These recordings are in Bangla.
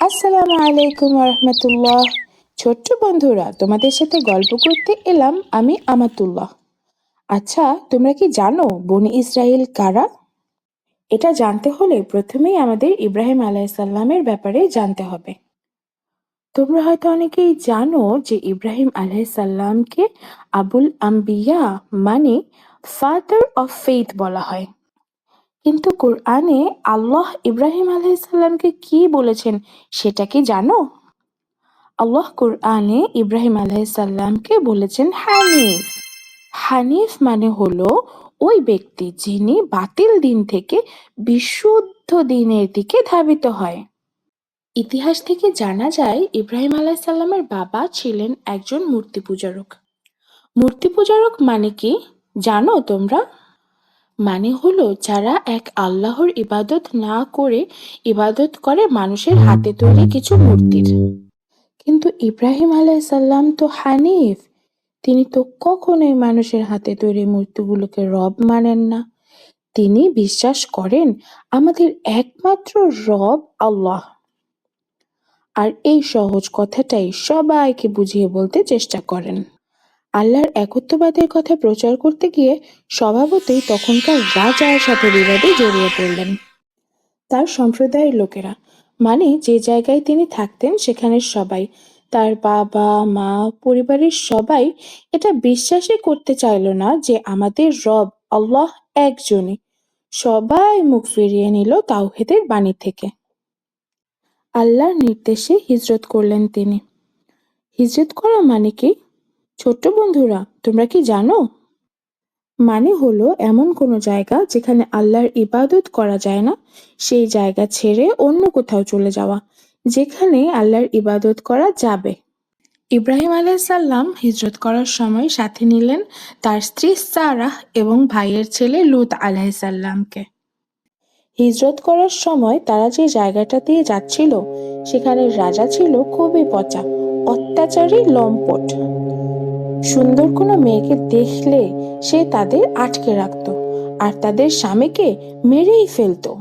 আসসালামু আলাইকুম রহমতুল্লাহ। ছোট্ট বন্ধুরা, তোমাদের সাথে গল্প করতে এলাম আমি আমাতুল্লাহ। আচ্ছা, তোমরা কি জানো বনি ইসরাইল কারা? এটা জানতে হলে প্রথমেই আমাদের ইব্রাহিম আলাইসাল্লামের ব্যাপারে জানতে হবে। তোমরা হয়তো অনেকেই জানো যে ইব্রাহিম আলাইসাল্লামকে আবুল আম্বিয়া মানে ফাদার অফ ফেইথ বলা হয়। কিন্তু কোরআনে আল্লাহ ইব্রাহিম আলাইসাল্লামকে কি বলেছেন সেটা কি জানো? আল্লাহ কোরআনে ইব্রাহিম আলাইসাল্লামকে বলেছেন হানিফ। হানিফ মানে হলো ওই ব্যক্তি যিনি বাতিল দিন থেকে বিশুদ্ধ দিনের দিকে ধাবিত হয়। ইতিহাস থেকে জানা যায় ইব্রাহিম আলাইসাল্লামের বাবা ছিলেন একজন মূর্তি পূজারক। মূর্তি পূজারক মানে কি জানো তোমরা? মানে হলো যারা এক আল্লাহর ইবাদত না করে ইবাদত করে মানুষের হাতে তৈরি কিছু মূর্তির। কিন্তু ইব্রাহিম আলাইসাল্লাম তো হানিফ। তিনি তো কখনোই মানুষের হাতে তৈরি মূর্তিগুলোকে রব মানেন না। তিনি বিশ্বাস করেন আমাদের একমাত্র রব আল্লাহ। আর এই সহজ কথাটাই সবাইকে বুঝিয়ে বলতে চেষ্টা করেন। আল্লাহর একত্ববাদের কথা প্রচার করতে গিয়ে স্বভাবতই তখনকার রাজার সাথে বিবাদে জড়িয়ে পড়লেন। তার সম্প্রদায়ের লোকেরা, মানে যে জায়গায় তিনি থাকতেন সেখানের সবাই, তার বাবা মা পরিবারের সবাই এটা বিশ্বাসই করতে চাইল না যে আমাদের রব আল্লাহ একজনই। সবাই মুখ ফিরিয়ে নিল তাওহীদের বাণী থেকে। আল্লাহর নির্দেশে হিজরত করলেন তিনি। হিজরত করা মানে কি ছোট্ট বন্ধুরা, তোমরা কি জানো? মানে হলো এমন কোনো জায়গা যেখানে আল্লাহর ইবাদত করা যায় না, সেই জায়গা ছেড়ে অন্য কোথাও চলে যাওয়া যেখানে আল্লাহর ইবাদত করা যাবে। ইব্রাহিম আলাইসাল্লাম হিজরত করার সময় সাথে নিলেন তার স্ত্রী সারাহ এবং ভাইয়ের ছেলে লূত আলাইসাল্লামকে। হিজরত করার সময় তারা যে জায়গাটা দিয়ে যাচ্ছিল সেখানের রাজা ছিল খুবই পচা, অত্যাচারী, লম্পট। সুন্দর কোনো মেয়েকে দেখলে সে তাদের আটকে রাখত আর তাদের স্বামীকে মেরেই ফেলতো।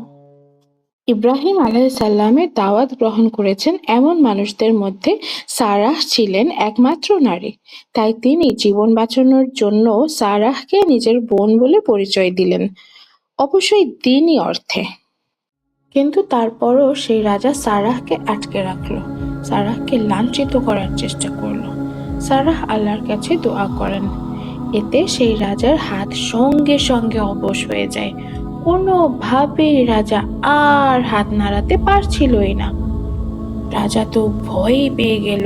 ইব্রাহিম আলাইসাল্লামের দাওয়াত গ্রহণ করেছেন এমন মানুষদের মধ্যে সারাহ ছিলেন একমাত্র নারী। তাই তিনি জীবন বাঁচানোর জন্য সারাহকে নিজের বোন বলে পরিচয় দিলেন, অবশ্যই দিনই অর্থে। কিন্তু তারপরও সেই রাজা সারাহকে আটকে রাখলো, সারাহকে লাঞ্ছিত করার চেষ্টা করলো। সারাহ আল্লাহর কাছে দোয়া করেন। এতে সেই রাজার হাত সঙ্গে সঙ্গে অবশ হয়ে যায়। কোনোভাবেই রাজা আর হাত নাড়াতে পারছিলই না। রাজা তো ভয়ই পেয়ে গেল।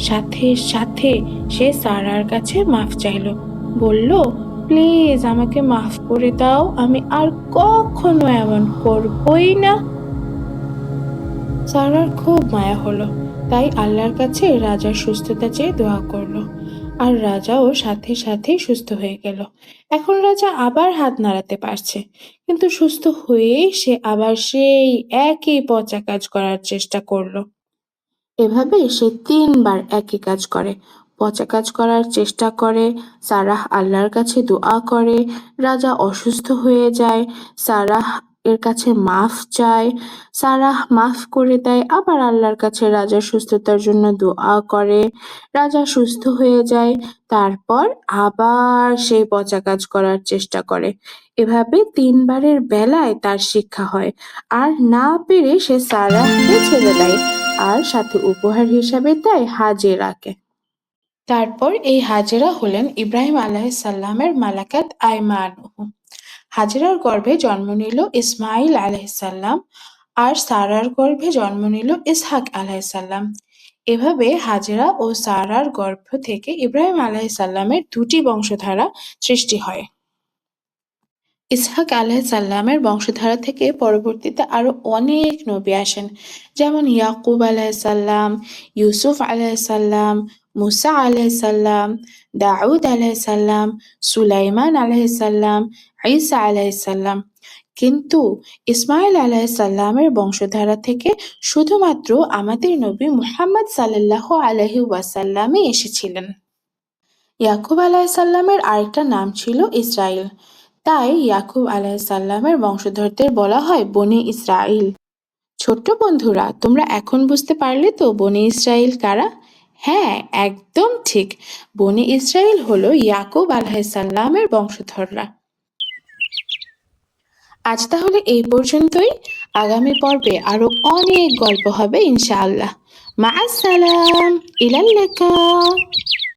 সাথে সাথে সে সারার কাছে মাফ চাইল, বলল, প্লিজ আমাকে মাফ করে দাও, আমি আর কখনো এমন করবই না। সারার খুব মায়া হলো, তাই আল্লাহর কাছে রাজার সুস্থতা চেয়ে দোয়া করলো। আর রাজাও সাথে সাথেই সুস্থ হয়ে গেল। এখন রাজা আবার হাত নাড়াতে পারছে, কিন্তু সুস্থ হয়েই সে আবার সেই একই পচা কাজ করার চেষ্টা করলো। এভাবে সে ৩ বার একই কাজ করে, পচা কাজ করার চেষ্টা করে। সারাহ আল্লাহর কাছে দোয়া করে, রাজা অসুস্থ হয়ে যায়। সারাহ এর কাছে মাফ চায়, সারাহ মাফ করে দেয়। আবার আল্লাহর কাছে রাজার সুস্থতার জন্য দোয়া করে, রাজা সুস্থ হয়ে যায়। তারপর আবার সেই পচা কাজ করার চেষ্টা করে। এভাবে ৩ বারের বেলায় তার শিক্ষা হয়। আর না পেরে সে সারাহকে ছেড়ে দেয় আর সাথে উপহার হিসাবে দেয় হাজেরাকে। তারপর এই হাজেরা হলেন ইব্রাহিম আলাইসাল্লামের মালাকাত আইমানুহু। হাজেরার গর্ভে জন্ম নিল ইসমাইল আলাইসাল্লাম আর সারার গর্ভে জন্ম নিল ইসহাক আলাইসাল্লাম। এভাবে হাজেরা ও সারার গর্ভ থেকে ইব্রাহিম আলাইসাল্লামের ২টি বংশধারা সৃষ্টি হয়। ইসহাক আলাইসাল্লামের বংশধারা থেকে পরবর্তীতে আরো অনেক নবী আসেন, যেমন ইয়াকুব আলাইসাল্লাম, ইউসুফ আলাইসাল্লাম, মুসা আলাইসাল্লাম, দাউদ আলাইসাল্লাম, সুলাইমান আলাইসাল্লাম, ঈসা আলাইসাল্লাম। কিন্তু ইসমাইল আলাইসাল্লামের বংশধারা থেকে শুধুমাত্র আমাদের নবী মুহাম্মদ সাল্লাল্লাহু আলাইহি ওয়াসাল্লামই এসেছিলেন। ইয়াকুব আলাইসাল্লামের আরেকটা নাম ছিল ইসরাইল, তাই ইয়াকুব আলাইসাল্লামের বংশধরদের বলা হয় বনি ইসরাইল। ছোট্ট বন্ধুরা, তোমরা এখন বুঝতে পারলে তো বনি ইসরাইল কারা? হ্যাঁ, একদম ঠিক। বনি ইসরাইল হলো ইয়াকুব আলাইহিসসালামের বংশধররা। আজ তাহলে এই পর্যন্তই। আগামী পর্বে আরো অনেক গল্প হবে ইনশাআল্লাহ। মা আসসালাম, ইলাল লিকা।